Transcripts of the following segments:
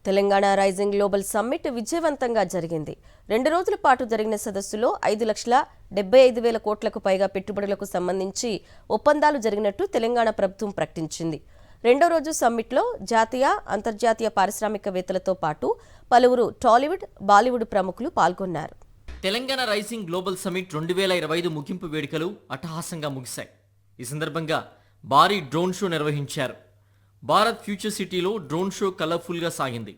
Telangana rising global summit విజయవంతంగా జరిగింది. 2 రోజుల పాటు జరిగిన సదస్సులో 5,75,000 కోట్లకు పైగా పెట్టుబడులకు సంబంధించి ఒప్పందాలు జరిగినట్టు తెలంగాణ ప్రభుత్వం ప్రకటించింది. రెండో రోజు సమ్మిట్లో జాతీయ, అంతర్జాతీయ పారిశ్రామికవేత్తలతో పాటు పలువురు టాలీవుడ్, బాలీవుడ్ ప్రముఖులు పాల్గొన్నారు. తెలంగాణ రైజింగ్ గ్లోబల్ సమ్మిట్ 2025 ముగింపు వేడుకలు అట్టహాసంగా ముగిశాయి. ఈ సందర్భంగా భారీ డ్రోన్ షో నిర్వహించారు. భారత్ ఫ్యూచర్ సిటీలో డ్రోన్ షో కలర్ఫుల్గా సాగింది.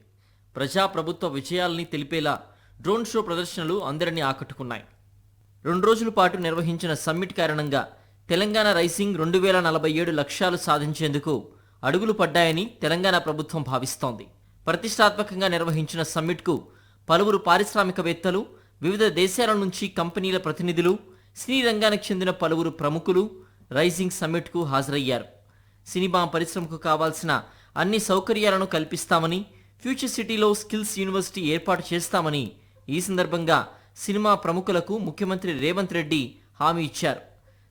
ప్రజాప్రభుత్వ విజయాల్ని తెలిపేలా డ్రోన్ షో ప్రదర్శనలు అందరినీ ఆకట్టుకున్నాయి. 2 రోజుల పాటు నిర్వహించిన సమ్మిట్ కారణంగా తెలంగాణ రైజింగ్ 2047 లక్ష్యాలు సాధించేందుకు అడుగులు పడ్డాయని తెలంగాణ ప్రభుత్వం భావిస్తోంది. ప్రతిష్టాత్మకంగా నిర్వహించిన సమ్మిట్కు పలువురు పారిశ్రామికవేత్తలు, వివిధ దేశాల నుంచి కంపెనీల ప్రతినిధులు, సినీ రంగానికి చెందిన పలువురు ప్రముఖులు రైజింగ్ సమ్మిట్కు హాజరయ్యారు. సినిమా పరిశ్రమకు కావాల్సిన అన్ని సౌకర్యాలను కల్పిస్తామని, ఫ్యూచర్ సిటీలో స్కిల్స్ యూనివర్సిటీ ఏర్పాటు చేస్తామని ఈ సందర్భంగా సినిమా ప్రముఖులకు ముఖ్యమంత్రి రేవంత్ రెడ్డి హామీ ఇచ్చారు.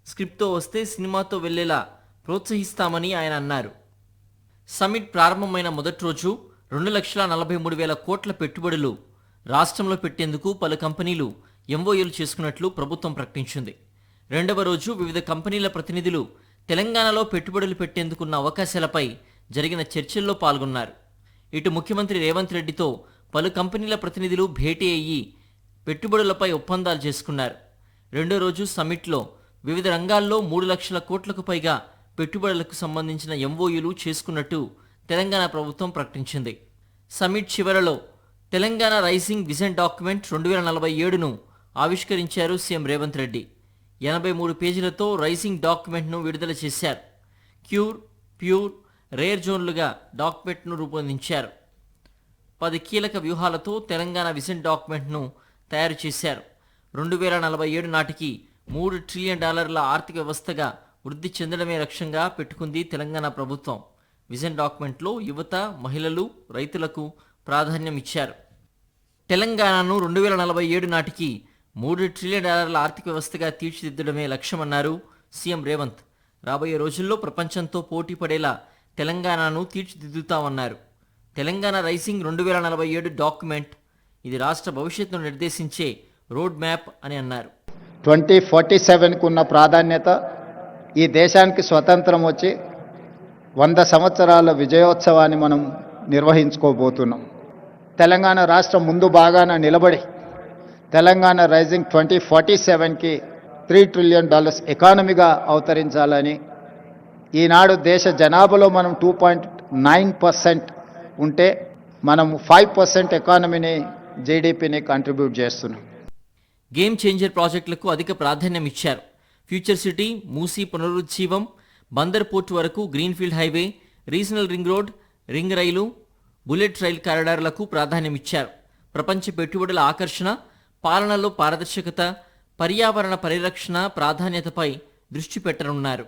స్క్రిప్ట్తో వస్తే సినిమాతో వెళ్లేలా ప్రోత్సహిస్తామని ఆయన అన్నారు. సమ్మిట్ ప్రారంభమైన మొదటి రోజు 2,43,000 కోట్ల పెట్టుబడులు రాష్ట్రంలో పెట్టేందుకు పలు కంపెనీలు ఎంఓయూలు చేసుకున్నట్లు ప్రభుత్వం ప్రకటించింది. రెండవ రోజు వివిధ కంపెనీల ప్రతినిధులు తెలంగాణలో పెట్టుబడులు పెట్టేందుకున్న అవకాశాలపై జరిగిన చర్చల్లో పాల్గొన్నారు. ఇటు ముఖ్యమంత్రి రేవంత్ రెడ్డితో పలు కంపెనీల ప్రతినిధులు భేటీ అయ్యి పెట్టుబడులపై ఒప్పందాలు చేసుకున్నారు. రెండో రోజు సమ్మిట్లో వివిధ రంగాల్లో 3 లక్షల కోట్లకు పైగా పెట్టుబడులకు సంబంధించిన ఎంఓయూలు చేసుకున్నట్టు తెలంగాణ ప్రభుత్వం ప్రకటించింది. సమ్మిట్ చివరలో తెలంగాణ రైజింగ్ విజన్ డాక్యుమెంట్ 2047ను ఆవిష్కరించారు సీఎం రేవంత్ రెడ్డి. 83 పేజీలతో రైజింగ్ డాక్యుమెంట్ను విడుదల చేశారు. క్యూర్, ప్యూర్, రేర్ జోన్లుగా డాక్యుమెంట్ను రూపొందించారు. 10 కీలక వ్యూహాలతో తెలంగాణ విజన్ డాక్యుమెంట్ను తయారు చేశారు. 2047 నాటికి $3 ట్రిలియన్ ఆర్థిక వ్యవస్థగా వృద్ధి చెందడమే లక్ష్యంగా పెట్టుకుంది తెలంగాణ ప్రభుత్వం. విజన్ డాక్యుమెంట్లో యువత, మహిళలు, రైతులకు ప్రాధాన్యం ఇచ్చారు. తెలంగాణను 2047 నాటికి $3 ట్రిలియన్ ఆర్థిక వ్యవస్థగా తీర్చిదిద్దడమే లక్ష్యమన్నారు సీఎం రేవంత్. రాబోయే రోజుల్లో ప్రపంచంతో పోటీ పడేలా తెలంగాణను తీర్చిదిద్దుతామన్నారు. తెలంగాణ రైజింగ్ 2047 డాక్యుమెంట్ ఇది రాష్ట్ర భవిష్యత్తును నిర్దేశించే రోడ్ మ్యాప్ అని అన్నారు. 2047కు ఉన్న ప్రాధాన్యత, ఈ దేశానికి స్వతంత్రం వచ్చి 100 సంవత్సరాల విజయోత్సవాన్ని మనం నిర్వహించుకోబోతున్నాం. తెలంగాణ రాష్ట్రం ముందు బాగాన నిలబడి తెలంగాణ రైజింగ్ 2047కి $3 ట్రిలియన్ ఎకానమీగా అవతరించాలని, ఈనాడు దేశ జనాభాలో మనం 2.9% ఉంటే మనం 5% ఎకానమీని, జీడిపిని కంట్రిబ్యూట్ చేస్తున్నాం. గేమ్ చేంజర్ ప్రాజెక్టులకు అధిక ప్రాధాన్యం ఇచ్చారు. ఫ్యూచర్ సిటీ, మూసీ పునరుజ్జీవం, బందర్ పోర్టు వరకు greenfield highway, regional ring road, ring rail, bullet rail కారిడార్లకు ప్రాధాన్యం ఇచ్చారు. ప్రపంచ పెట్టుబడుల ఆకర్షణ, పాలనలో పారదర్శకత, పర్యావరణ పరిరక్షణ ప్రాధాన్యతపై దృష్టి పెట్టనున్నారు.